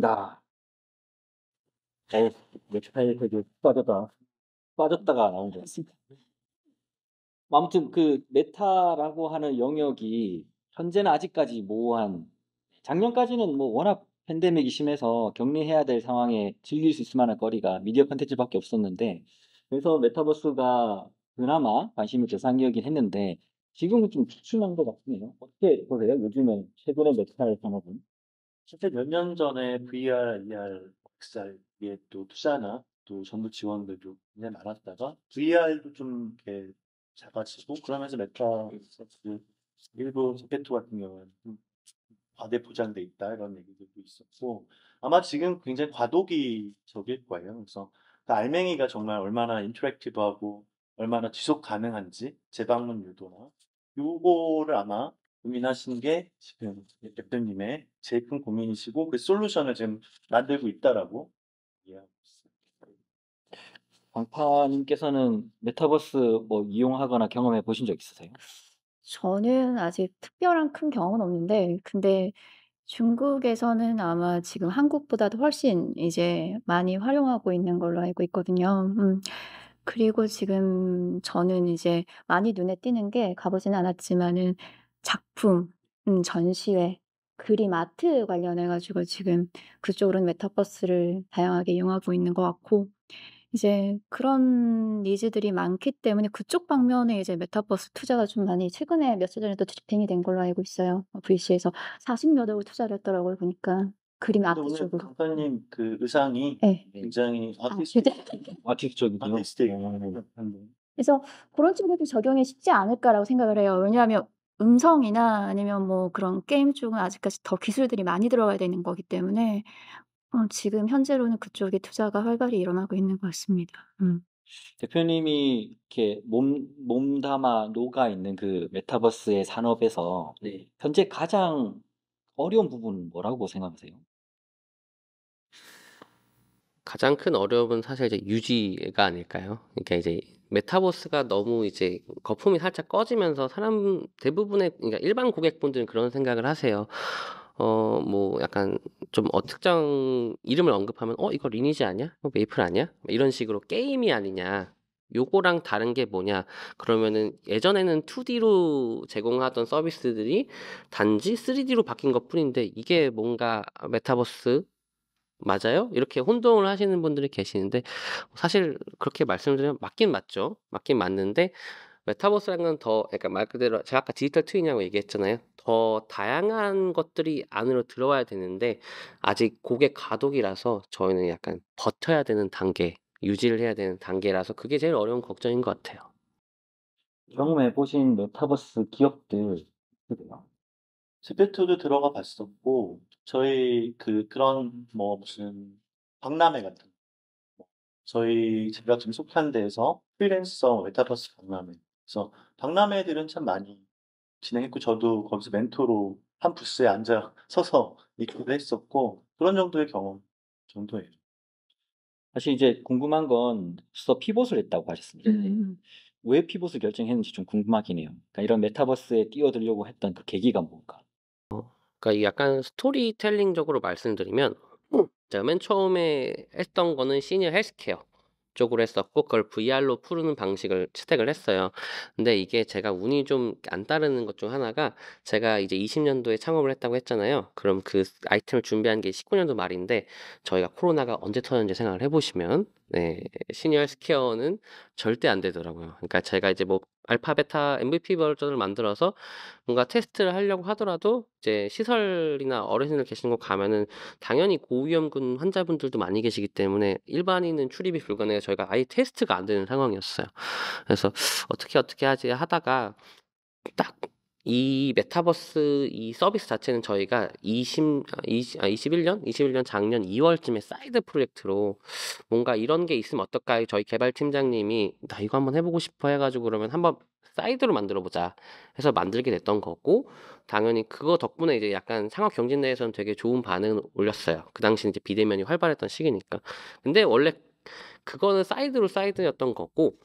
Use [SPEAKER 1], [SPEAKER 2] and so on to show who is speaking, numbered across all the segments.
[SPEAKER 1] 반갑습니다. 에 웹사이트에 되게 빠졌다가 나온 것 같습니다. 아무튼 그 메타라고 하는 영역이 현재는 아직까지 모호한 작년까지는 뭐 워낙 팬데믹이 심해서 격리해야 될 상황에 즐길 수 있을 만한 거리가 미디어 콘텐츠밖에 없었는데 그래서 메타버스가 그나마 관심을 대상이었긴 했는데 지금은 좀 주춤한 것 같네요. 어떻게 보세요? 요즘에 최근의 메타 산업은?
[SPEAKER 2] 실제 몇 년 전에 VR, ER, XR에 또 투자나 또 정부 지원들도 굉장히 많았다가 VR도 좀 이렇게 작아지고 그러면서 메타버스 일부 제페토 같은 경우는 좀 과대 포장돼 있다 이런 얘기들도 있었고 아마 지금 굉장히 과도기적일 거예요. 그래서 그 알맹이가 정말 얼마나 인터랙티브하고 얼마나 지속 가능한지 재방문 유도나 요거를 아마 고민하시는 게 지금 대표님의 제일 큰 고민이시고 그 솔루션을 지금 만들고 있다라고 이해하고 있어요.
[SPEAKER 1] 광파님께서는 메타버스 뭐 이용하거나 경험해 보신 적 있으세요?
[SPEAKER 3] 저는 아직 특별한 큰 경험은 없는데 근데 중국에서는 아마 지금 한국보다도 훨씬 이제 많이 활용하고 있는 걸로 알고 있거든요. 그리고 지금 저는 이제 많이 눈에 띄는 게 가 보지는 않았지만은 작품, 전시회, 그림 아트 관련해 가지고 지금 그쪽으로는 메타버스를 다양하게 이용하고 있는 것 같고 이제 그런 니즈들이 많기 때문에 그쪽 방면에 이제 메타버스 투자가 좀 많이 최근에 며칠 전에 또 집행이 된 걸로 알고 있어요. VC에서 40몇 억을 투자를 했더라고요 보니까. 그림
[SPEAKER 2] 근데
[SPEAKER 3] 아트
[SPEAKER 2] 오늘
[SPEAKER 3] 쪽으로.
[SPEAKER 2] 강사님 그 의상이
[SPEAKER 3] 예.
[SPEAKER 2] 굉장히
[SPEAKER 3] 아 휴대
[SPEAKER 1] 아티스트적이고요.
[SPEAKER 2] 아티스틱한데
[SPEAKER 3] 그래서 그런 쪽에도 적용이 쉽지 않을까라고 생각을 해요. 왜냐하면 음성이나 아니면 뭐 그런 게임 쪽은 아직까지 더 기술들이 많이 들어가야 되는 거기 때문에 지금 현재로는 그쪽에 투자가 활발히 일어나고 있는 것 같습니다.
[SPEAKER 1] 대표님이 이렇게 몸담아 녹아 있는 그 메타버스의 산업에서
[SPEAKER 2] 네.
[SPEAKER 1] 현재 가장 어려운 부분은 뭐라고 생각하세요?
[SPEAKER 4] 가장 큰 어려움은 사실 이제 유지가 아닐까요? 그러니까 이제 메타버스가 너무 이제 거품이 살짝 꺼지면서 사람 대부분의 그러니까 일반 고객분들은 그런 생각을 하세요. 뭐 약간 좀 특정 이름을 언급하면 이거 리니지 아니야? 메이플 아니야? 이런 식으로 게임이 아니냐? 요거랑 다른 게 뭐냐? 그러면은 예전에는 2D로 제공하던 서비스들이 단지 3D로 바뀐 것뿐인데 이게 뭔가 메타버스 맞아요? 이렇게 혼동을 하시는 분들이 계시는데 사실 그렇게 말씀드리면 맞긴 맞죠. 맞긴 맞는데 메타버스라는 건 더 그러니까 말 그대로 제가 아까 디지털 트윈이라고 얘기했잖아요. 더 다양한 것들이 안으로 들어와야 되는데 아직 고객 가독이라서 저희는 약간 버텨야 되는 단계, 유지를 해야 되는 단계라서 그게 제일 어려운 걱정인 것 같아요.
[SPEAKER 1] 경험해 보신 메타버스 기업들 있으세요?
[SPEAKER 2] 제페토도 들어가 봤었고 저희 그런 뭐 무슨 박람회 같은 거 제가 지금 속한 데에서 프리랜서 메타버스 박람회 그래서 박람회들은 참 많이 진행했고 저도 거기서 멘토로 한 부스에 앉아 서서 있기도 했었고 그런 정도의 경험 정도예요.
[SPEAKER 1] 사실 이제 궁금한 건 앞서 피봇을 했다고 하셨습니다. 왜 피봇을 결정했는지 좀 궁금하긴 해요. 그러니까 이런 메타버스에 뛰어들려고 했던 그 계기가 뭘까?
[SPEAKER 4] 그러니까 이 약간 스토리텔링적으로 말씀드리면 제가 맨 처음에 했던 거는 시니어 헬스케어 쪽으로 했었고 그걸 VR로 푸는 방식을 채택을 했어요. 근데 이게 제가 운이 좀 안 따르는 것 중 하나가 제가 이제 20년도에 창업을 했다고 했잖아요. 그럼 그 아이템을 준비한 게 19년도 말인데 저희가 코로나가 언제 터졌는지 생각을 해보시면 시니어 헬스케어는 절대 안 되더라고요. 그러니까 제가 이제 뭐 알파, 베타, MVP 버전을 만들어서 뭔가 테스트를 하려고 하더라도 이제 시설이나 어르신들 계시는 곳 가면은 당연히 고위험군 환자분들도 많이 계시기 때문에 일반인은 출입이 불가능해서 저희가 아예 테스트가 안 되는 상황이었어요. 그래서 어떻게 하지 하다가 딱 이 메타버스 이 서비스 자체는 저희가 21년 작년 2월쯤에 사이드 프로젝트로 뭔가 이런 게 있으면 어떨까 저희 개발팀장님이 나 이거 한번 해보고 싶어 해가지고 그러면 한번 사이드로 만들어 보자 해서 만들게 됐던 거고 당연히 그거 덕분에 이제 약간 상업 경진 내에서는 되게 좋은 반응을 올렸어요. 그 당시 이제 비대면이 활발했던 시기니까. 근데 원래 그거는 사이드로 사이드였던 거고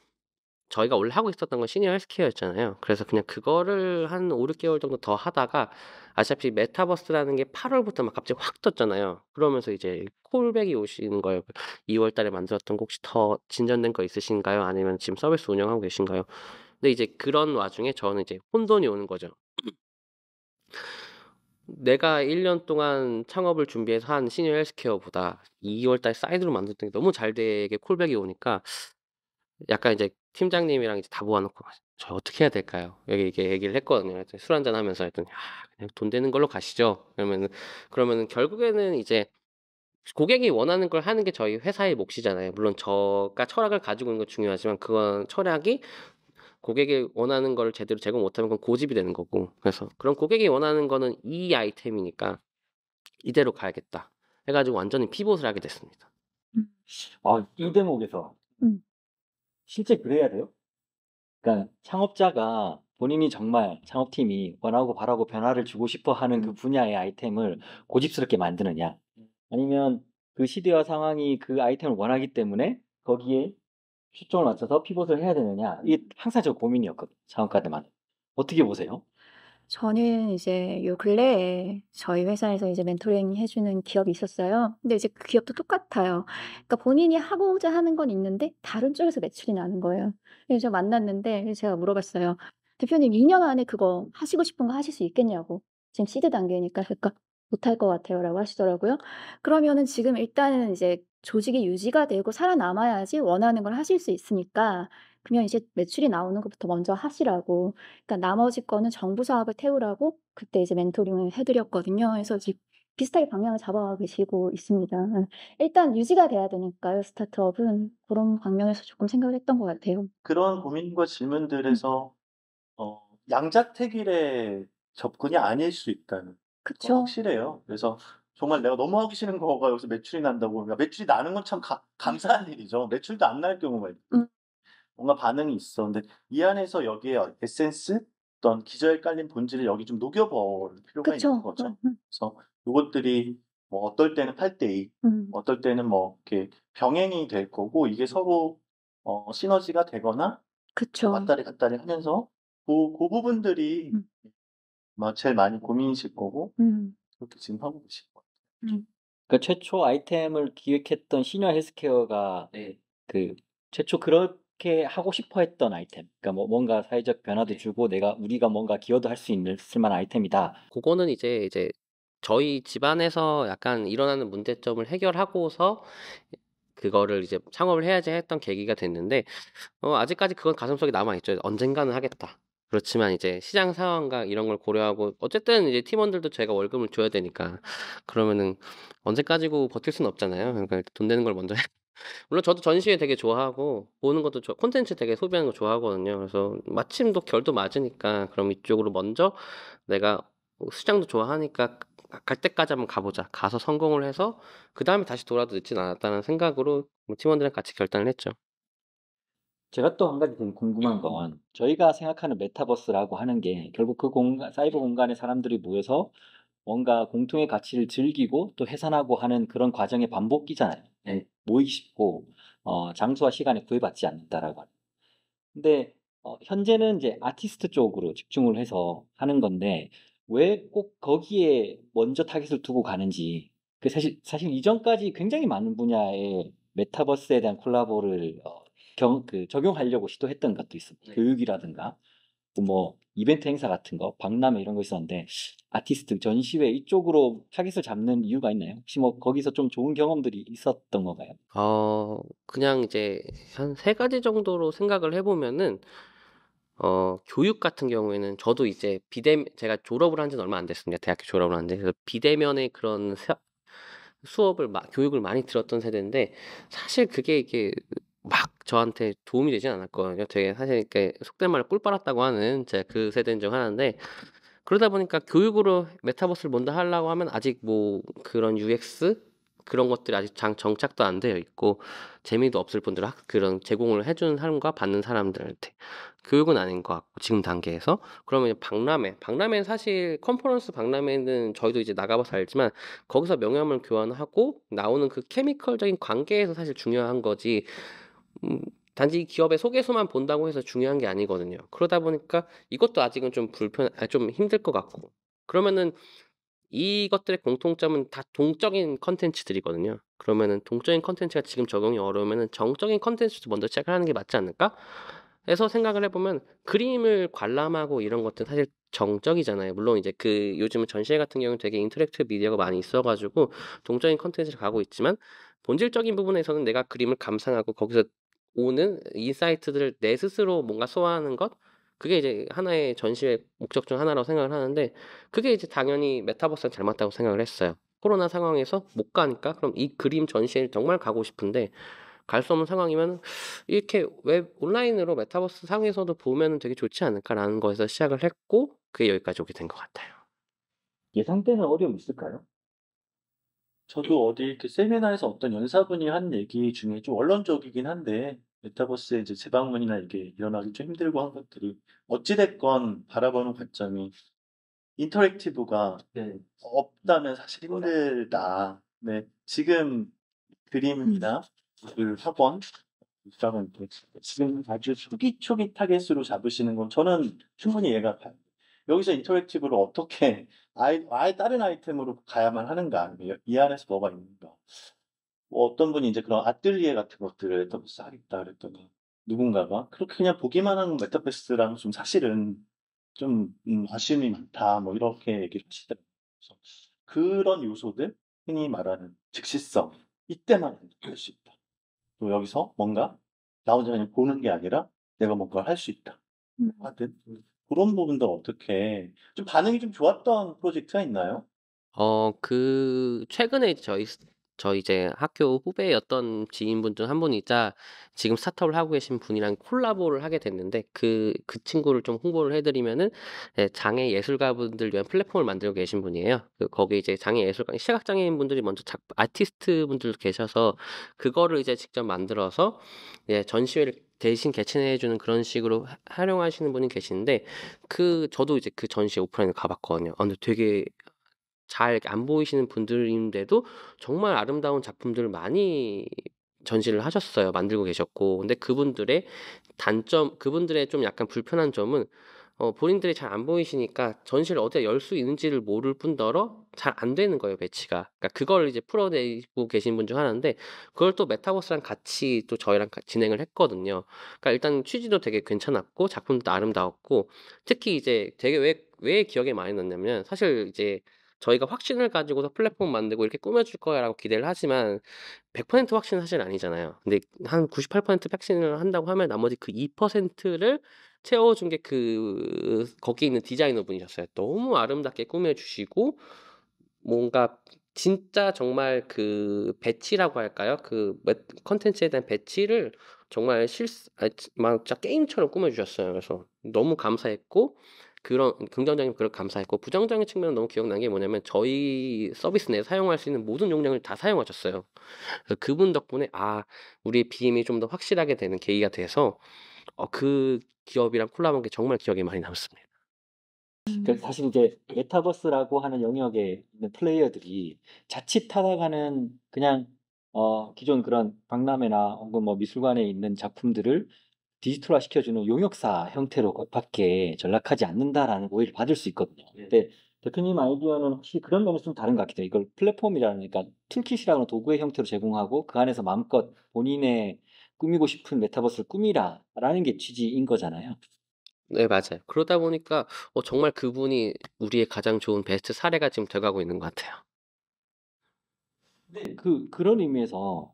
[SPEAKER 4] 저희가 원래 하고 있었던 건 시니어 헬스케어였잖아요. 그래서 그냥 그거를 한 5-6개월 정도 더 하다가 아시다시피 메타버스라는 게 8월부터 막 갑자기 확 떴잖아요. 그러면서 이제 콜백이 오시는 거예요. 2월 달에 만들었던 거 혹시 더 진전된 거 있으신가요? 아니면 지금 서비스 운영하고 계신가요? 근데 이제 그런 와중에 저는 이제 혼돈이 오는 거죠. 내가 1년 동안 창업을 준비해서 한 시니어 헬스케어보다 2월 달 사이드로 만들었던 게 너무 잘 되게 콜백이 오니까 약간 이제 팀장님이랑 이제 다 모아놓고 저 어떻게 해야 될까요? 여기 이게 얘기를 했거든요. 그랬더니 술 한잔 하면서 했더니 그냥 돈 되는 걸로 가시죠. 그러면은 결국에는 이제 고객이 원하는 걸 하는 게 저희 회사의 몫이잖아요. 물론 저가 철학을 가지고 있는 건 중요하지만 그건 철학이 고객이 원하는 걸 제대로 제공 못하면 그건 고집이 되는 거고. 그래서 그럼 고객이 원하는 거는 이 아이템이니까 이대로 가야겠다. 해가지고 완전히 피봇을 하게 됐습니다.
[SPEAKER 1] 이 대목에서
[SPEAKER 3] 음.
[SPEAKER 1] 실제 그래야 돼요? 그러니까 창업자가 본인이 정말 창업팀이 원하고 바라고 변화를 주고 싶어 하는 그 분야의 아이템을 고집스럽게 만드느냐, 아니면 그 시대와 상황이 그 아이템을 원하기 때문에 거기에 초점을 맞춰서 피봇을 해야 되느냐, 이게 항상 저 고민이었거든요. 창업가 때만. 어떻게 보세요?
[SPEAKER 3] 저는 이제 요 근래에 저희 회사에서 이제 멘토링 해주는 기업이 있었어요. 근데 이제 그 기업도 똑같아요. 그러니까 본인이 하고자 하는 건 있는데 다른 쪽에서 매출이 나는 거예요. 그래서 저 만났는데 그래서 제가 물어봤어요. 대표님 2년 안에 그거 하시고 싶은 거 하실 수 있겠냐고. 지금 시드 단계니까. 그러니까 못할 것 같아요라고 하시더라고요. 그러면은 지금 일단은 이제 조직이 유지가 되고 살아남아야지 원하는 걸 하실 수 있으니까 그러면 이제 매출이 나오는 것부터 먼저 하시라고. 그러니까 나머지 거는 정부 사업을 태우라고 그때 이제 멘토링을 해 드렸거든요. 그래서 지금 비슷하게 방향을 잡아가고 계시고 있습니다. 일단 유지가 돼야 되니까요, 스타트업은. 그런 방면에서 조금 생각을 했던 것 같아요.
[SPEAKER 2] 그런 고민과 질문들에서 양자택일의 접근이 아닐 수 있다는 건
[SPEAKER 3] 그쵸.
[SPEAKER 2] 확실해요. 그래서 정말 내가 너무 하기 싫은 거가 여기서 매출이 난다고, 그러니까 매출이 나는 건 참 감사한 일이죠. 매출도 안 날 경우가 있고
[SPEAKER 3] 음.
[SPEAKER 2] 뭔가 반응이 있어. 근데 이 안에서 여기에 에센스, 어떤 기저에 깔린 본질을 여기 좀 녹여버릴 필요가 있는
[SPEAKER 3] 그쵸.
[SPEAKER 2] 거죠. 그래서 요것들이 뭐 어떨 때는 8대2, 어떨 때는 뭐 이렇게 병행이 될 거고, 이게 서로 시너지가 되거나
[SPEAKER 3] 그쵸.
[SPEAKER 2] 왔다리 하면서 그 부분들이 막 제일 많이 고민이실 거고, 그렇게 지금 하고 계실 거예요.
[SPEAKER 1] 그 최초 아이템을 기획했던 시니어 헬스케어가 그 최초 그렇게 하고 싶어 했던 아이템. 그러니까 뭐 뭔가 사회적 변화도 주고 우리가 뭔가 기여도 할 수 있을 만한 아이템이다.
[SPEAKER 4] 그거는 이제 저희 집안에서 약간 일어나는 문제점을 해결하고서 그거를 이제 창업을 해야지 했던 계기가 됐는데 아직까지 그건 가슴속에 남아있죠. 언젠가는 하겠다. 그렇지만 이제 시장 상황과 이런 걸 고려하고 어쨌든 이제 팀원들도 제가 월급을 줘야 되니까 그러면은 언제까지고 버틸 수는 없잖아요. 그러니까 돈 되는 걸 먼저 물론 저도 전시회 되게 좋아하고 보는 것도 콘텐츠 되게 소비하는 거 좋아하거든요. 그래서 마침 또 결도 맞으니까 그럼 이쪽으로 먼저 내가 시장도 좋아하니까 갈 때까지 한번 가보자. 가서 성공을 해서 그 다음에 다시 돌아도 늦진 않았다는 생각으로 팀원들이랑 같이 결단을 했죠.
[SPEAKER 1] 제가 또 한 가지 좀 궁금한 건, 저희가 생각하는 메타버스라고 하는 게 결국 그 사이버 공간에 사람들이 모여서 뭔가 공통의 가치를 즐기고 또 해산하고 하는 그런 과정의 반복이잖아요. 모이기 쉽고 장소와 시간에 구애받지 않는다라고 하는. 근데 현재는 이제 아티스트 쪽으로 집중을 해서 하는 건데, 왜 꼭 거기에 먼저 타깃을 두고 가는지. 그 사실 이전까지 굉장히 많은 분야의 메타버스에 대한 콜라보를 적용하려고 시도했던 것도 있습니다. 교육이라든가 뭐 이벤트 행사 같은 거, 박람회 이런 거 있었는데, 아티스트 전시회 이쪽으로 타깃을 잡는 이유가 있나요? 혹시 뭐 거기서 좀 좋은 경험들이 있었던 건가요?
[SPEAKER 4] 그냥 이제 한 3가지 정도로 생각을 해보면은 교육 같은 경우에는 저도 이제 제가 졸업을 한 지는 얼마 안 됐습니다. 대학교 졸업을 한 지. 그래서 비대면의 그런 수업을 교육을 많이 들었던 세대인데 사실 그게 이게 막 저한테 도움이 되진 않았거든요. 되게 사실 이렇게 속된 말로 꿀 빨았다고 하는 제가 그 세대인 중 하나인데 그러다 보니까 교육으로 메타버스를 먼저 하려고 하면 아직 뭐 그런 UX 그런 것들이 아직 정착도 안 되어 있고 재미도 없을 뿐더러 그런 제공을 해주는 사람과 받는 사람들한테 교육은 아닌 것 같고 지금 단계에서 그러면 박람회는 사실 컨퍼런스 박람회는 저희도 이제 나가봐서 알지만 거기서 명함을 교환하고 나오는 그 케미컬적인 관계에서 사실 중요한 거지 단지 기업의 소개서만 본다고 해서 중요한 게 아니거든요. 그러다 보니까 이것도 아직은 좀 힘들 것 같고. 그러면은 이것들의 공통점은 다 동적인 컨텐츠들이거든요. 그러면은 동적인 컨텐츠가 지금 적용이 어려우면은 정적인 컨텐츠도 먼저 시작을 하는 게 맞지 않을까? 해서 생각을 해보면 그림을 관람하고 이런 것들 사실 정적이잖아요. 물론 이제 그 요즘은 전시회 같은 경우는 되게 인터랙티브 미디어가 많이 있어가지고 동적인 컨텐츠를 가고 있지만 본질적인 부분에서는 내가 그림을 감상하고 거기서 오는 인사이트들을 내 스스로 뭔가 소화하는 것, 그게 이제 하나의 전시회 목적 중 하나라고 생각을 하는데, 그게 이제 당연히 메타버스랑 잘 맞다고 생각을 했어요. 코로나 상황에서 못 가니까 그럼 이 그림 전시회를 정말 가고 싶은데 갈 수 없는 상황이면 이렇게 웹 온라인으로 메타버스 상에서도 보면 되게 좋지 않을까라는 거에서 시작을 했고, 그게 여기까지 오게 된 것 같아요.
[SPEAKER 1] 예상되는 어려움이 있을까요?
[SPEAKER 2] 저도 어디 이렇게 세미나에서 어떤 연사분이 한 얘기 중에 좀 원론적이긴 한데, 메타버스에 이제 재방문이나 이게 일어나기 좀 힘들고 한 것들이 어찌 됐건 바라보는 관점이 인터랙티브가 없다면 사실 힘들다. 네. 지금 그림이나 그 학원 입장은 지금 아주 초기 타겟으로 잡으시는 건 저는 충분히 이해가 가요. 여기서 인터랙티브를 어떻게 아예 다른 아이템으로 가야만 하는가? 이 안에서 뭐가 있는가? 뭐 어떤 분이 이제 그런 아뜰리에 같은 것들을 메타버스 하겠다 그랬더니 누군가가 그렇게 그냥 보기만 하는 메타버스랑 좀 사실은 좀 아쉬움이 많다. 뭐 이렇게 얘기를 하시더라고요. 그래서 그런 요소들, 흔히 말하는 즉시성, 이때만 할 수 있다. 또 여기서 뭔가 나 혼자 그냥 보는 게 아니라 내가 뭔가를 할 수 있다. 하든 그런 부분들 어떻게 좀 반응이 좀 좋았던 프로젝트가 있나요?
[SPEAKER 4] 최근에 저희 이제 학교 후배였던 지인분 중 한 분이자 지금 스타트업을 하고 계신 분이랑 콜라보를 하게 됐는데 그 친구를 좀 홍보를 해드리면은 장애 예술가분들 위한 플랫폼을 만들고 계신 분이에요. 거기 이제 장애 예술가, 시각장애인 분들이 먼저 아티스트 분들도 계셔서 그거를 이제 직접 만들어서 전시회를 대신 개최해주는 그런 식으로 활용하시는 분이 계시는데 저도 이제 그 전시회 오프라인을 가봤거든요. 근데 되게 잘 안 보이시는 분들인데도 정말 아름다운 작품들을 많이 전시를 하셨어요. 만들고 계셨고. 근데 그분들의 좀 약간 불편한 점은 본인들이 잘 안 보이시니까 전시를 어디다 열 수 있는지를 모를 뿐더러 잘 안 되는 거예요, 배치가. 그러니까 그걸 이제 풀어내고 계신 분 중 하나인데, 그걸 또 메타버스랑 같이 또 저희랑 진행을 했거든요. 그러니까 일단 취지도 되게 괜찮았고, 작품도 아름다웠고, 특히 이제 되게 왜 기억에 많이 남냐면, 사실 이제 저희가 확신을 가지고서 플랫폼 만들고 이렇게 꾸며줄 거야라고 기대를 하지만 100% 확신은 사실 아니잖아요. 근데 한 98% 확신을 한다고 하면 나머지 그 2%를 채워준 게 거기 있는 디자이너 분이셨어요. 너무 아름답게 꾸며주시고 뭔가 진짜 정말 그 배치라고 할까요? 컨텐츠에 대한 배치를 정말 막 진짜 게임처럼 꾸며주셨어요. 그래서 너무 감사했고, 그런 긍정적인 그런 감사했고, 부정적인 측면은 너무 기억난 게 뭐냐면 저희 서비스 내에 사용할 수 있는 모든 용량을 다 사용하셨어요. 그래서 그분 덕분에 우리의 BM이 좀 더 확실하게 되는 계기가 돼서 그 기업이랑 콜라보한 게 정말 기억에 많이 남습니다.
[SPEAKER 1] 사실 이제 메타버스라고 하는 영역에 있는 플레이어들이 자칫 하다가는 그냥 기존 그런 박람회나 혹은 뭐 미술관에 있는 작품들을 디지털화 시켜주는 용역사 형태로 밖에 전락하지 않는다라는 오해를 받을 수 있거든요. 근데 대표님 아이디어는 확실히 그런 면에서 좀 다른 것 같아요. 이걸 플랫폼이라니까 툴킷이라는 도구의 형태로 제공하고 그 안에서 마음껏 본인의 꾸미고 싶은 메타버스를 꾸미라라는 게 취지인 거잖아요.
[SPEAKER 4] 네, 맞아요. 그러다 보니까 정말 그분이 우리의 가장 좋은 베스트 사례가 지금 돼가고 있는 것 같아요.
[SPEAKER 1] 근데 그런 의미에서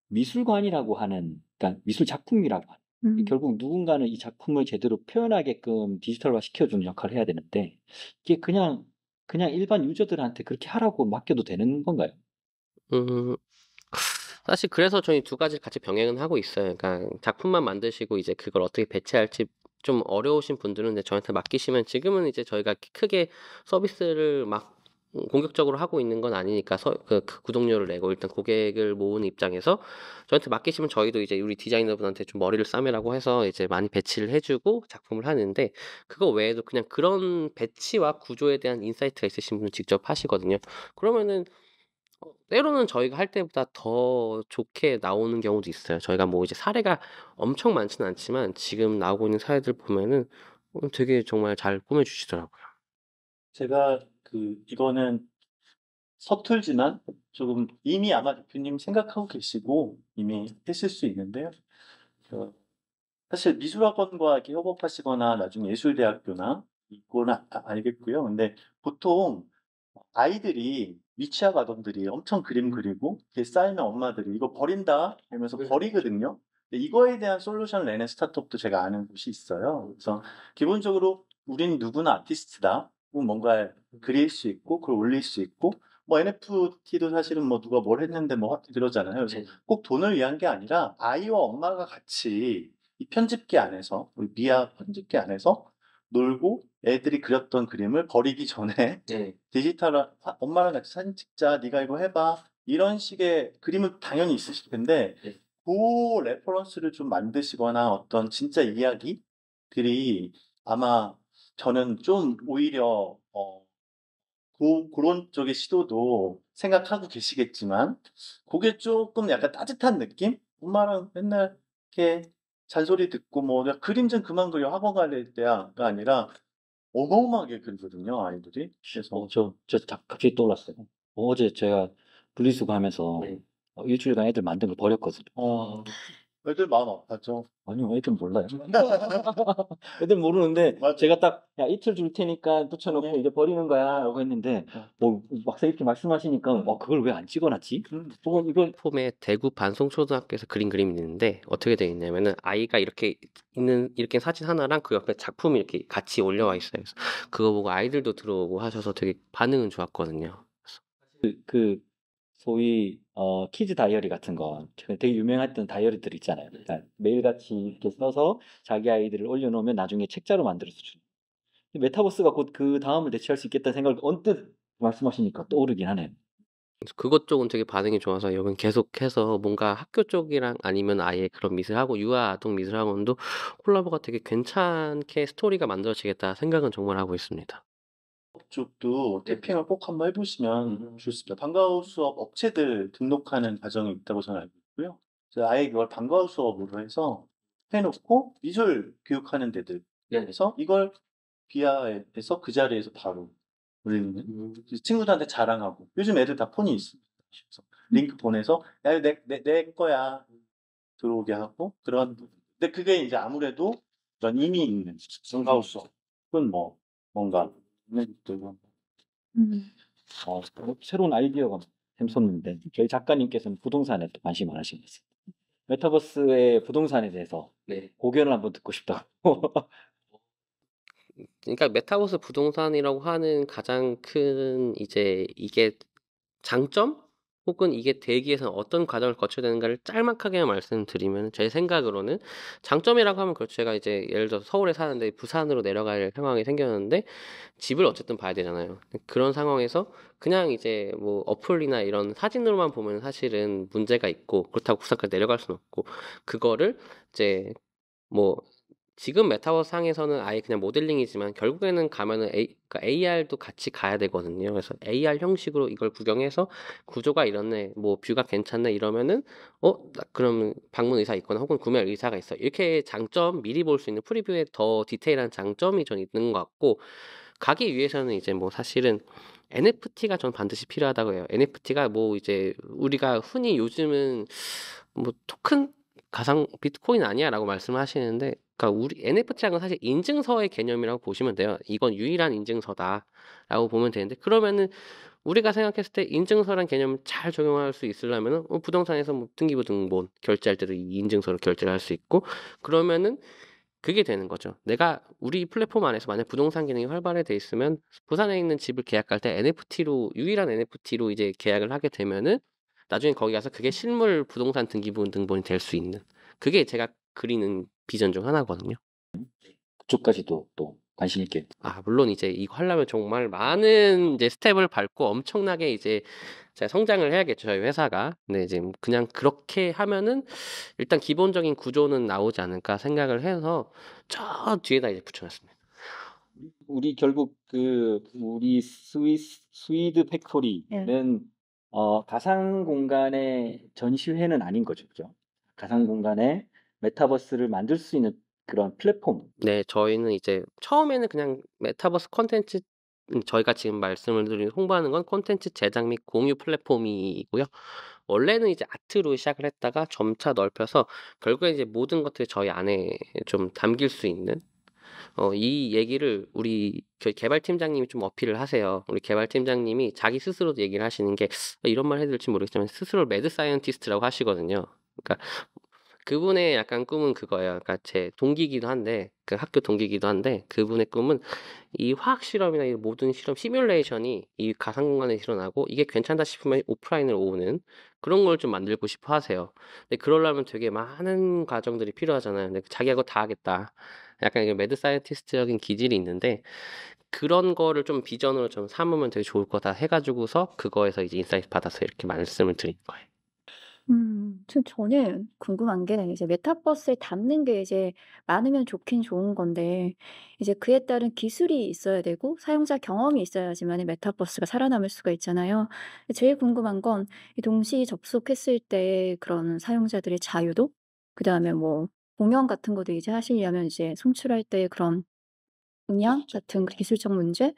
[SPEAKER 1] 미술관이라고 하는, 그러니까 미술 작품이라고 하는, 결국 누군가는 이 작품을 제대로 표현하게끔 디지털화 시켜주는 역할을 해야 되는데, 이게 그냥 일반 유저들한테 그렇게 하라고 맡겨도 되는 건가요?
[SPEAKER 4] 음, 사실 그래서 저희 두 가지를 같이 병행은 하고 있어요. 그러니까 작품만 만드시고 이제 그걸 어떻게 배치할지 좀 어려우신 분들은 이제 저한테 맡기시면, 지금은 이제 저희가 크게 서비스를 막 공격적으로 하고 있는 건 아니니까 그 구독료를 내고 일단 고객을 모으는 입장에서 저한테 맡기시면 저희도 이제 우리 디자이너분한테 좀 머리를 싸매라고 해서 이제 많이 배치를 해주고 작품을 하는데, 그거 외에도 그냥 그런 배치와 구조에 대한 인사이트가 있으신 분은 직접 하시거든요. 그러면은 때로는 저희가 할 때보다 더 좋게 나오는 경우도 있어요. 저희가 뭐 이제 사례가 엄청 많지는 않지만 지금 나오고 있는 사례들 보면은 되게 정말 잘 꾸며 주시더라고요.
[SPEAKER 2] 제가 이거는 서툴지만 조금 이미 아마 대표님 생각하고 계시고 이미 했을 수 있는데요. 그 사실 미술학원과 이렇게 협업하시거나 나중에 예술대학교나 있고는 알겠고요. 근데 보통 아이들이 미취학 아동들이 엄청 그림 그리고 이렇게 쌓이면 엄마들이 이거 버린다 이러면서 버리거든요. 근데 이거에 대한 솔루션을 내는 스타트업도 제가 아는 곳이 있어요. 그래서 기본적으로 우린 누구나 아티스트다. 뭔가 그릴 수 있고 그걸 올릴 수 있고 뭐 NFT도 사실은 뭐 누가 뭘 했는데 뭐 그러잖아요. 그래서 꼭 돈을 위한 게 아니라 아이와 엄마가 같이 이 편집기 안에서 우리 미아 편집기 안에서 놀고 애들이 그렸던 그림을 버리기 전에
[SPEAKER 1] 네.
[SPEAKER 2] 디지털 엄마랑 같이 사진 찍자 네가 이거 해봐 이런 식의 그림은 당연히 있으실 텐데
[SPEAKER 1] 네.
[SPEAKER 2] 그 레퍼런스를 좀 만드시거나 어떤 진짜 이야기들이 아마 저는 좀 오히려 그런 쪽의 시도도 생각하고 계시겠지만 그게 조금 약간 따뜻한 느낌? 엄마랑 맨날 이렇게 잔소리 듣고 뭐 "야 그림 좀 그만 그려. 학원 갈 때야."가 아니라 어마어마하게 그리거든요, 아이들이. 그래서
[SPEAKER 1] 갑자기 떠올랐어요. 어제 제가 분리수거 하면서
[SPEAKER 4] 네.
[SPEAKER 1] 일주일간 애들 만든 걸 버렸거든요.
[SPEAKER 2] 애들 마음 아팠죠.
[SPEAKER 1] 아니요, 애들 몰라요. 애들 모르는데
[SPEAKER 2] 맞아요.
[SPEAKER 1] 제가 딱 야 이틀 줄 테니까 붙여놓고
[SPEAKER 2] 네.
[SPEAKER 1] 이제 버리는 거야라고 했는데 뭐 막상 이렇게 말씀하시니까 그걸 왜 안 찍어놨지? 이걸
[SPEAKER 4] 폼에 대구 반송초등학교에서 그린 그림이 있는데 어떻게 되어 있냐면은 아이가 이렇게 있는 이렇게 사진 하나랑 그 옆에 작품이 이렇게 같이 올려와 있어요. 그래서 그거 보고 아이들도 들어오고 하셔서 되게 반응은 좋았거든요.
[SPEAKER 1] 그 소위 키즈 다이어리 같은 거 되게 유명했던 다이어리들 있잖아요. 그러니까 매일같이 이렇게 써서 자기 아이들을 올려놓으면 나중에 책자로 만들어서 주는. 메타버스가 곧 그 다음을 대체할 수 있겠다는 생각을 언뜻 말씀하시니까 떠오르긴 하네요.
[SPEAKER 4] 그래서 그것 쪽은 되게 반응이 좋아서 여긴 계속해서 뭔가 학교 쪽이랑 아니면 아예 그런 미술학원, 유아 아동 미술학원도 콜라보가 되게 괜찮게 스토리가 만들어지겠다 생각은 정말 하고 있습니다.
[SPEAKER 2] 쪽도 태핑을 꼭 한번 해보시면 좋습니다. 방과후 수업 업체들 등록하는 과정이 있다고 저는 알고 있고요. 그래서 아예 그걸 방과후 수업으로 해서 해놓고 미술 교육하는 데들에서 이걸 비하에서 그 자리에서 바로 올리는 친구들한테 자랑하고 요즘 애들 다 폰이 있습니다. 그래서 링크 보내서 야 이거 내 거야 들어오게 하고 그런 근데 그게 이제 아무래도 전 이미 있는 방과후 수업은 뭐 뭔가 있는 것들고
[SPEAKER 1] 새로운 아이디어가 샘솟는데 저희 작가님께서는 부동산에 또 관심 많으신 것 같습니다. 메타버스의 부동산에 대해서 고견을 한번 듣고 싶다고.
[SPEAKER 4] 그러니까 메타버스 부동산이라고 하는 가장 큰 이제 이게 장점 혹은 이게 되기 위해서는 어떤 과정을 거쳐야 되는가를 짤막하게 말씀드리면 제 생각으로는 장점이라고 하면 그렇죠. 제가 이제 예를 들어서 서울에 사는데 부산으로 내려갈 상황이 생겼는데 집을 어쨌든 봐야 되잖아요. 그런 상황에서 그냥 이제 뭐 어플이나 이런 사진으로만 보면 사실은 문제가 있고 그렇다고 부산까지 내려갈 수는 없고 그거를 이제 뭐 지금 메타버스 상에서는 아예 그냥 모델링이지만 결국에는 가면은 그러니까 AR도 같이 가야 되거든요. 그래서 AR 형식으로 이걸 구경해서 구조가 이렇네, 뭐 뷰가 괜찮네 이러면은 그럼 방문 의사 있거나 혹은 구매 의사가 있어. 이렇게 장점 미리 볼 수 있는 프리뷰에 더 디테일한 장점이 전 있는 것 같고 가기 위해서는 이제 뭐 사실은 NFT가 전 반드시 필요하다고 해요. NFT가 뭐 이제 우리가 흔히 요즘은 뭐 토큰 가상 비트코인 아니야라고 말씀하시는데, 그러니까 우리 NFT라는 건 사실 인증서의 개념이라고 보시면 돼요. 이건 유일한 인증서다라고 보면 되는데 그러면은 우리가 생각했을 때 인증서란 개념을 잘 적용할 수 있으려면은 부동산에서 뭐 등기부등본 결제할 때도 이 인증서로 결제를 할 수 있고 그러면은 그게 되는 거죠. 내가 우리 플랫폼 안에서 만약 부동산 기능이 활발히 있으면 부산에 있는 집을 계약할 때 NFT로 유일한 NFT로 이제 계약을 하게 되면은 나중에 거기 가서 그게 실물 부동산 등본이 될 수 있는 그게 제가 그리는 비전 중 하나거든요.
[SPEAKER 1] 그쪽까지도 또 관심 있게.
[SPEAKER 4] 물론 이제 이거 하려면 정말 많은 이제 스텝을 밟고 엄청나게 이제 제가 성장을 해야겠죠, 저희 회사가. 근데 이제 그냥 그렇게 하면은 일단 기본적인 구조는 나오지 않을까 생각을 해서 저 뒤에다 이제 붙여놨습니다.
[SPEAKER 1] 우리 결국 우리 스위드 팩토리는 가상 공간의 전시회는 아닌 거죠, 그죠? 가상 공간에 메타버스를 만들 수 있는 그런 플랫폼.
[SPEAKER 4] 네, 저희는 이제 처음에는 그냥 메타버스 콘텐츠 저희가 지금 말씀을 드린 홍보하는 건 콘텐츠 제작 및 공유 플랫폼이고요. 원래는 이제 아트로 시작을 했다가 점차 넓혀서 결국에 이제 모든 것들이 저희 안에 좀 담길 수 있는 이 얘기를 우리 저희 개발팀장님이 좀 어필을 하세요. 우리 개발팀장님이 자기 스스로도 얘기를 하시는 게 이런 말 해도 될지 모르겠지만 스스로 매드 사이언티스트라고 하시거든요. 그러니까 그분의 약간 꿈은 그거예요. 그러니까 제 동기이기도 한데 그 학교 동기이기도 한데 그분의 꿈은 이 화학 실험이나 이 모든 실험 시뮬레이션이 이 가상 공간에 일어나고 이게 괜찮다 싶으면 오프라인을 오는 그런 걸 좀 만들고 싶어 하세요. 근데 그러려면 되게 많은 과정들이 필요하잖아요. 근데 자기가 그거 다 하겠다. 약간 이게 매드 사이언티스트적인 기질이 있는데 그런 거를 좀 비전으로 좀 삼으면 되게 좋을 거다 해가지고서 그거에서 이제 인사이트 받아서 이렇게 말씀을 드린 거예요.
[SPEAKER 3] 저는 궁금한 게 이제 메타버스에 담는 게 이제 많으면 좋긴 좋은 건데 이제 그에 따른 기술이 있어야 되고 사용자 경험이 있어야지만이 메타버스가 살아남을 수가 있잖아요. 제일 궁금한 건 이 동시 접속했을 때 그런 사용자들의 자유도 그다음에 뭐 공연 같은 것도 이제 하시려면 이제 송출할 때 그런 음향 같은 그 기술적 문제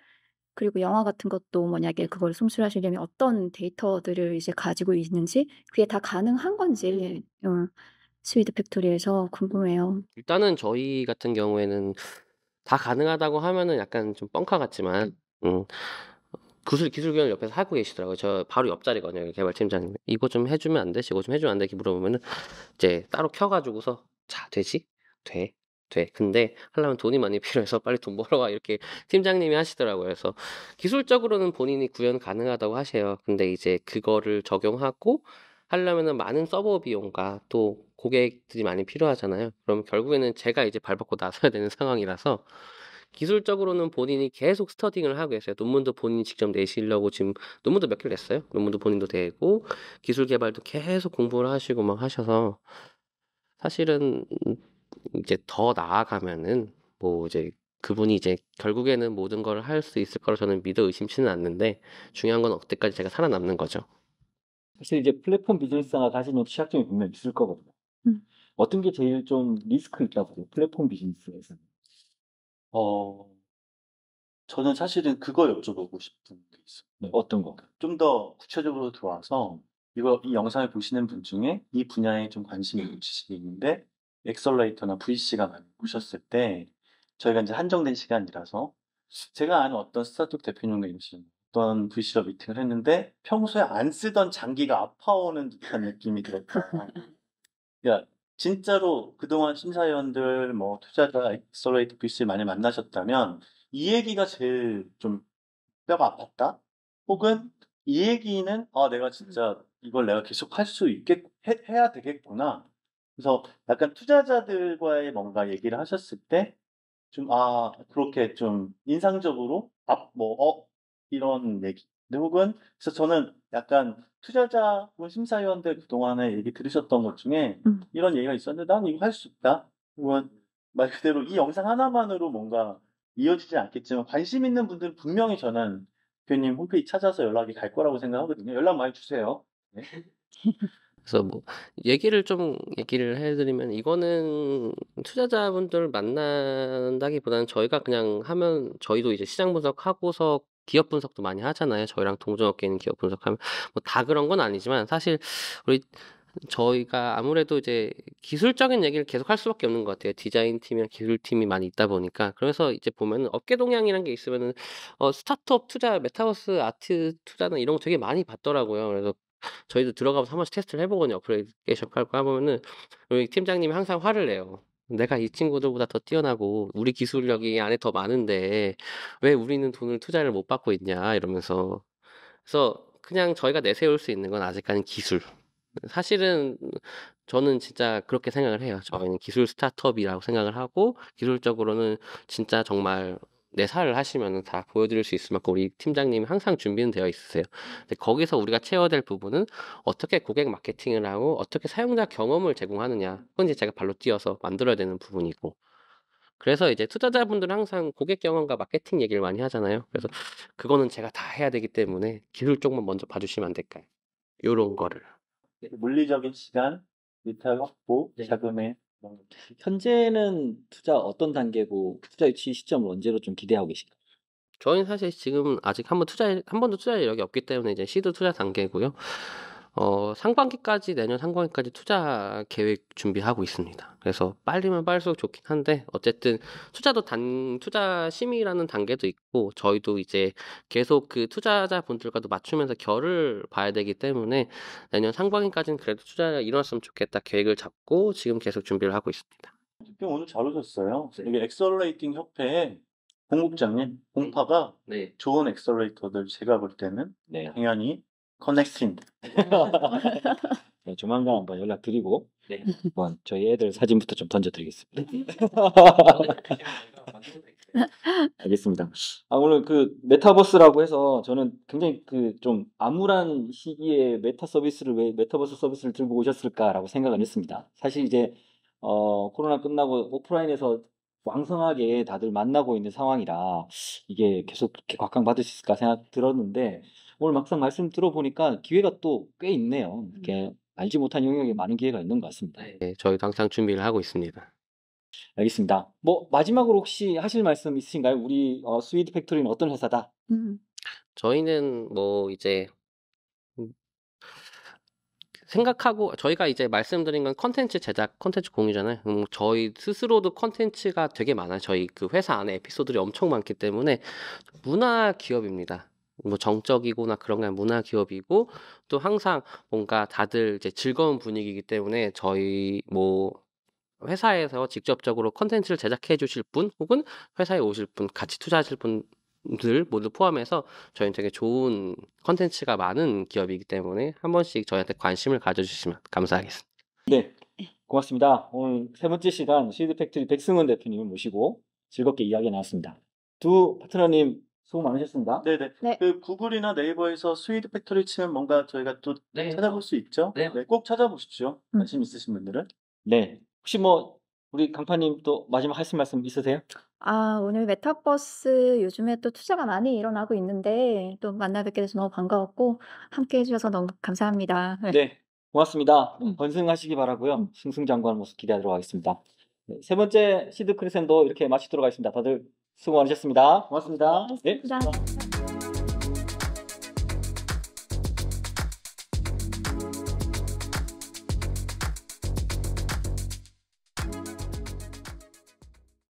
[SPEAKER 3] 그리고 영화 같은 것도 만약에 그걸 송출하시려면 어떤 데이터들을 이제 가지고 있는지 그게 다 가능한 건지 스위드 팩토리에서 궁금해요.
[SPEAKER 4] 일단은 저희 같은 경우에는 다 가능하다고 하면은 약간 좀 뻥카 같지만 기술 교환 옆에서 하고 계시더라고요. 저 바로 옆자리거든요. 개발팀장님. 이거 좀 해주면 안 돼? 이거 좀 해주면 안 돼? 이렇게 물어보면은 이제 따로 켜가지고서 자 되지? 돼. 돼. 근데 하려면 돈이 많이 필요해서 빨리 돈 벌어와 이렇게 팀장님이 하시더라고요. 그래서 기술적으로는 본인이 구현 가능하다고 하세요. 근데 이제 그거를 적용하고 하려면은 많은 서버 비용과 또 고객들이 많이 필요하잖아요. 그럼 결국에는 제가 이제 발벗고 나서야 되는 상황이라서 기술적으로는 본인이 계속 스터딩을 하고 계세요. 논문도 본인이 직접 내시려고 지금 논문도 몇 개를 냈어요. 논문도 본인도 내고 기술 개발도 계속 공부를 하시고 막 하셔서 사실은 이제 더 나아가면은 뭐 이제 그분이 이제 결국에는 모든 걸 할 수 있을 거라 저는 믿어 의심치는 않는데 중요한 건 어때까지 제가 살아남는 거죠.
[SPEAKER 1] 사실 이제 플랫폼 비즈니스가 가지는 취약점이 분명히 있을 거거든요.
[SPEAKER 3] 음.
[SPEAKER 1] 어떤 게 제일 좀 리스크 있다고 보세요? 플랫폼 비즈니스에서는.
[SPEAKER 2] 어, 저는 사실은 그거 여쭤보고 싶은 게 있어요.
[SPEAKER 1] 네, 어떤 거?
[SPEAKER 2] 좀 더 구체적으로 들어와서 이 영상을 보시는 분 중에 이 분야에 좀 관심이 있으신데 엑셀러레이터나 VC가 많이 오셨을 때 저희가 이제 한정된 시간이라서 제가 아는 어떤 스타트업 대표님과 이러시는 어떤 VC와 미팅을 했는데 평소에 안 쓰던 장기가 아파오는 듯한 느낌이 들었다. 야, 진짜로 그동안 심사위원들, 뭐 투자자, 엑셀러레이터 VC 많이 만나셨다면 이 얘기가 제일 좀 뼈가 아팠다? 혹은 이 얘기는 내가 진짜 이걸 내가 계속 할 수 해야 되겠구나. 그래서 약간 투자자들과의 뭔가 얘기를 하셨을 때 좀, 그렇게 좀 인상적으로, 이런 얘기. 근데 혹은, 그래서 저는 약간 투자자 혹은 심사위원들 그동안에 얘기 들으셨던 것 중에 이런 얘기가 있었는데 난 이거 할 수 있다. 혹은 말 그대로 이 영상 하나만으로 뭔가 이어지지 않겠지만 관심 있는 분들은 분명히 저는 대표님 홈페이지 찾아서 연락이 갈 거라고 생각하거든요. 연락 많이 주세요. 네.
[SPEAKER 4] 그래서 뭐 얘기를 해드리면 이거는 투자자분들 만난다기보다는 저희가 그냥 하면 저희도 이제 시장 분석하고서 기업 분석도 많이 하잖아요. 저희랑 동종업계 있는 기업 분석하면 뭐 다 그런 건 아니지만 사실 우리 저희가 아무래도 이제 기술적인 얘기를 계속 할 수밖에 없는 것 같아요. 디자인 팀이랑 기술 팀이 많이 있다 보니까. 그래서 이제 보면은 업계 동향이라는 게 있으면은 스타트업 투자, 메타버스 아트 투자는 이런 거 되게 많이 받더라고요. 그래서 저희도 들어가면서 한 번씩 테스트를 해보거든요. 어플리케이션 할거 해보면은 우리 팀장님이 항상 화를 내요. 내가 이 친구들보다 더 뛰어나고 우리 기술력이 안에 더 많은데 왜 우리는 돈을 투자를 못 받고 있냐 이러면서 그래서 그냥 저희가 내세울 수 있는 건 아직까지는 기술. 사실은 저는 진짜 그렇게 생각을 해요. 저희는 기술 스타트업이라고 생각을 하고 기술적으로는 진짜 정말 내사를 하시면 다 보여드릴 수 있을 만큼 우리 팀장님이 항상 준비는 되어 있으세요. 근데 거기서 우리가 채워야 될 부분은 어떻게 고객 마케팅을 하고 어떻게 사용자 경험을 제공하느냐. 그건 이제 제가 발로 뛰어서 만들어야 되는 부분이고. 그래서 이제 투자자분들은 항상 고객 경험과 마케팅 얘기를 많이 하잖아요. 그래서 그거는 제가 다 해야 되기 때문에 기술 쪽만 먼저 봐주시면 안 될까요? 요런 거를.
[SPEAKER 2] 물리적인 시간, 리탈 확보,
[SPEAKER 1] 네.
[SPEAKER 2] 자금의
[SPEAKER 1] 현재는 투자 어떤 단계고 투자 유치 시점을 언제로 좀 기대하고 계신가요?
[SPEAKER 4] 저희는 사실 지금 아직 한 번도 투자 이력이 없기 때문에 이제 시드 투자 단계고요. 상반기까지, 내년 상반기까지 투자 계획 준비하고 있습니다. 그래서 빨리면 빠를수록 좋긴 한데, 어쨌든 투자 심의라는 단계도 있고, 저희도 이제 계속 그 투자자분들과도 맞추면서 결을 봐야 되기 때문에 내년 상반기까지는 그래도 투자가 일어났으면 좋겠다 계획을 잡고 지금 계속 준비를 하고 있습니다.
[SPEAKER 2] 대표 오늘 잘 오셨어요.
[SPEAKER 1] 네.
[SPEAKER 2] 여기 엑셀러레이팅 협회에 공국장님, 공파가
[SPEAKER 4] 네.
[SPEAKER 2] 좋은 엑셀러레이터들 제가 볼 때는
[SPEAKER 1] 네.
[SPEAKER 2] 당연히 커넥팅.
[SPEAKER 1] 네, 조만간 한번 연락드리고
[SPEAKER 4] 네.
[SPEAKER 1] 한번 저희 애들 사진부터 좀 던져드리겠습니다. 알겠습니다. 오늘 그 메타버스라고 해서 저는 굉장히 그 좀 암울한 시기에 왜 메타버스 서비스를 들고 오셨을까라고 생각을 했습니다. 사실 이제 코로나 끝나고 오프라인에서 왕성하게 다들 만나고 있는 상황이라 이게 계속 그렇게 각광받을 수 있을까 생각 들었는데 오늘 막상 말씀 들어보니까 기회가 또 꽤 있네요. 이렇게 알지 못한 영역에 많은 기회가 있는 것 같습니다.
[SPEAKER 4] 네, 저희도 항상 준비를 하고 있습니다.
[SPEAKER 1] 알겠습니다. 뭐 마지막으로 혹시 하실 말씀 있으신가요? 우리 스위드 팩토리는 어떤 회사다?
[SPEAKER 4] 저희는 뭐 이제 생각하고, 저희가 이제 말씀드린 건 컨텐츠 제작, 컨텐츠 공유잖아요. 저희 스스로도 컨텐츠가 되게 많아요. 저희 그 회사 안에 에피소드들이 엄청 많기 때문에 문화 기업입니다. 뭐 정적이거나 그런 게 아니라 문화 기업이고, 또 항상 뭔가 다들 이제 즐거운 분위기이기 때문에 저희 뭐 회사에서 직접적으로 컨텐츠를 제작해 주실 분, 혹은 회사에 오실 분, 같이 투자하실 분들 모두 포함해서 저희는 되게 좋은 컨텐츠가 많은 기업이기 때문에 한 번씩 저희한테 관심을 가져주시면 감사하겠습니다.
[SPEAKER 1] 네, 고맙습니다. 오늘 세 번째 시간 스위드 팩토리 백승원 대표님을 모시고 즐겁게 이야기 나눴습니다. 두 파트너님 수고 많으셨습니다.
[SPEAKER 2] 네네.
[SPEAKER 3] 네.
[SPEAKER 2] 그 구글이나 네이버에서 스위드 팩토리 치면 뭔가 저희가 또
[SPEAKER 4] 네.
[SPEAKER 2] 찾아볼 수 있죠.
[SPEAKER 4] 네.
[SPEAKER 2] 꼭 찾아보십시오. 관심 있으신 분들은.
[SPEAKER 1] 네, 혹시 뭐 우리 강파님 또 마지막 하실 말씀 있으세요?
[SPEAKER 3] 오늘 메타버스 요즘에 또 투자가 많이 일어나고 있는데 또 만나 뵙게 돼서 너무 반가웠고 함께 해주셔서 너무 감사합니다. 네.
[SPEAKER 1] 네, 고맙습니다.
[SPEAKER 3] 음.
[SPEAKER 1] 번승하시기 바라고요. 승승장구하는 모습 기대하도록 하겠습니다. 네, 세 번째 시드 크리센도 이렇게 마치도록 하겠습니다. 다들 수고 많으셨습니다. 고맙습니다. 네.
[SPEAKER 3] 감사합니다.